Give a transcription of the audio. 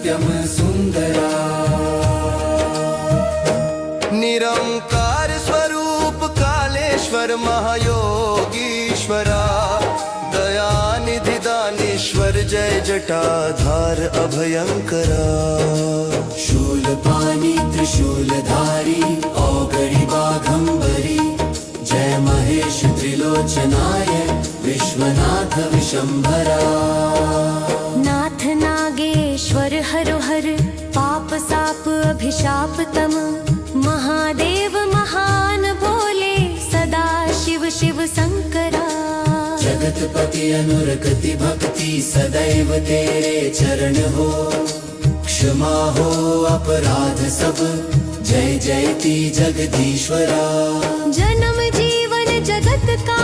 सत्यम सुंदरा। निरंकार स्वरूप कालेश्वर महायोगीश्वरा, दयानिधि दानेश्वर जय जटाधार अभयंकरा। शूलपाणि त्रिशूलधारी औगरी बाघंबरी, जय महेश त्रिलोचनाय विश्वनाथ विशंभरा। नाथ नागेश्वर हरो हर, पाप साप अभिशाप तम, महादेव महान भोले सदा शिव शिव शंकरा। जगतपति अनुरक्ति भक्ति सदैव तेरे चरण हो, क्षमा हो अपराध सब, जय जयति जगदीश्वरा। जन्म जीवन जगत का